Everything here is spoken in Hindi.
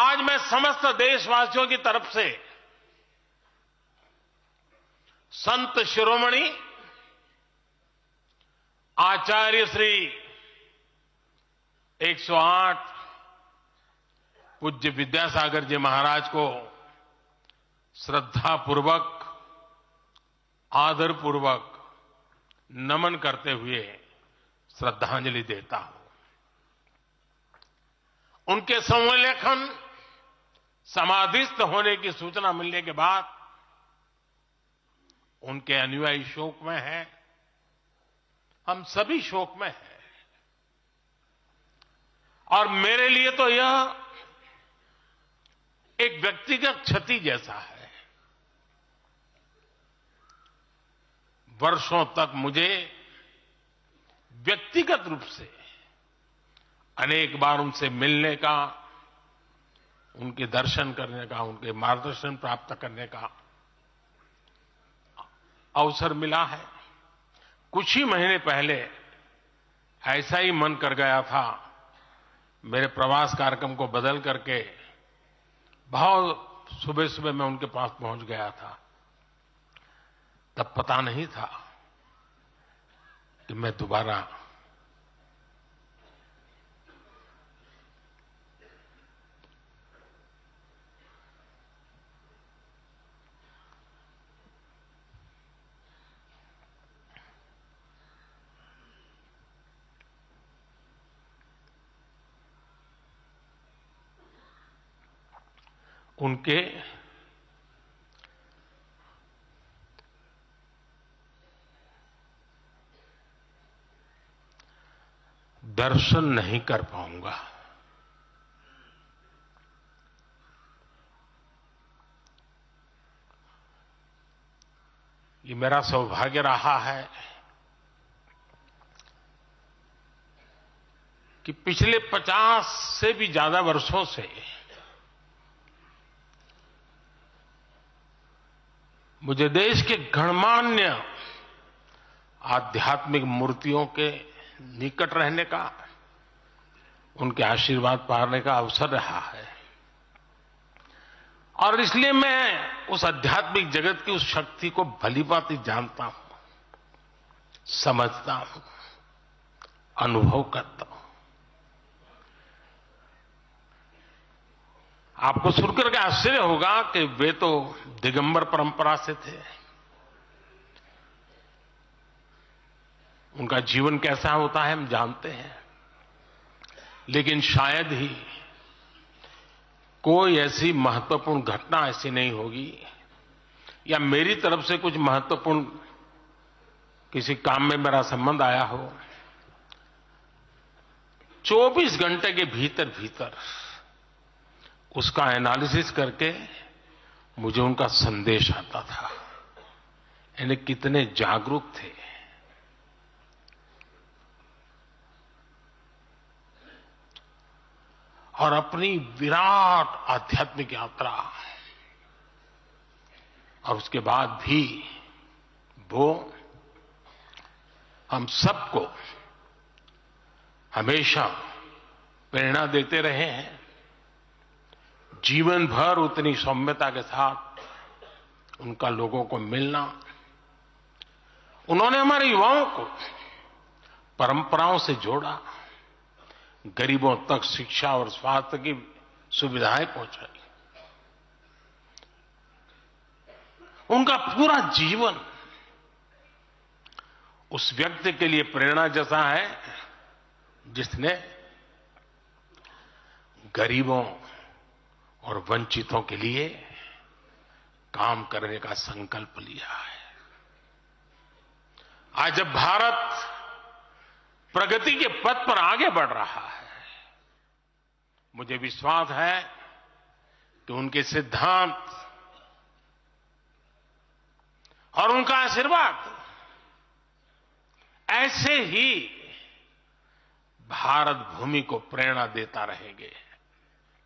आज मैं समस्त देशवासियों की तरफ से संत शिरोमणि आचार्य श्री 108 पूज्य विद्यासागर जी महाराज को श्रद्धापूर्वक, आदरपूर्वक नमन करते हुए श्रद्धांजलि देता हूं। उनके संलेखन समाधिस्थ होने की सूचना मिलने के बाद उनके अनुयायी शोक में हैं, हम सभी शोक में हैं। और मेरे लिए तो यह एक व्यक्तिगत क्षति जैसा है। वर्षों तक मुझे व्यक्तिगत रूप से अनेक बार उनसे मिलने का, उनके दर्शन करने का, उनके मार्गदर्शन प्राप्त करने का अवसर मिला है। कुछ ही महीने पहले ऐसा ही मन कर गया था, मेरे प्रवास कार्यक्रम को बदल करके बहुत सुबह सुबह मैं उनके पास पहुंच गया था। तब पता नहीं था कि मैं दोबारा उनके दर्शन नहीं कर पाऊंगा। ये मेरा सौभाग्य रहा है कि पिछले 50 से भी ज्यादा वर्षों से मुझे देश के गणमान्य आध्यात्मिक मूर्तियों के निकट रहने का, उनके आशीर्वाद पाने का अवसर रहा है। और इसलिए मैं उस आध्यात्मिक जगत की उस शक्ति को भलीभांति जानता हूं, समझता हूं, अनुभव करता हूं। आपको सुनकर के आश्चर्य होगा कि वे तो दिगंबर परंपरा से थे। उनका जीवन कैसा होता है हम जानते हैं, लेकिन शायद ही कोई ऐसी महत्वपूर्ण घटना ऐसी नहीं होगी या मेरी तरफ से कुछ महत्वपूर्ण किसी काम में मेरा संबंध आया हो, 24 घंटे के भीतर भीतर उसका एनालिसिस करके मुझे उनका संदेश आता था। यानी कितने जागरूक थे। और अपनी विराट आध्यात्मिक यात्रा और उसके बाद भी वो हम सबको हमेशा प्रेरणा देते रहे हैं। जीवन भर उतनी सौम्यता के साथ उनका लोगों को मिलना, उन्होंने हमारे युवाओं को परंपराओं से जोड़ा, गरीबों तक शिक्षा और स्वास्थ्य की सुविधाएं पहुंचाई। उनका पूरा जीवन उस व्यक्ति के लिए प्रेरणा जैसा है जिसने गरीबों और वंचितों के लिए काम करने का संकल्प लिया है। आज जब भारत प्रगति के पथ पर आगे बढ़ रहा है, मुझे विश्वास है कि उनके सिद्धांत और उनका आशीर्वाद ऐसे ही भारत भूमि को प्रेरणा देता रहेंगे।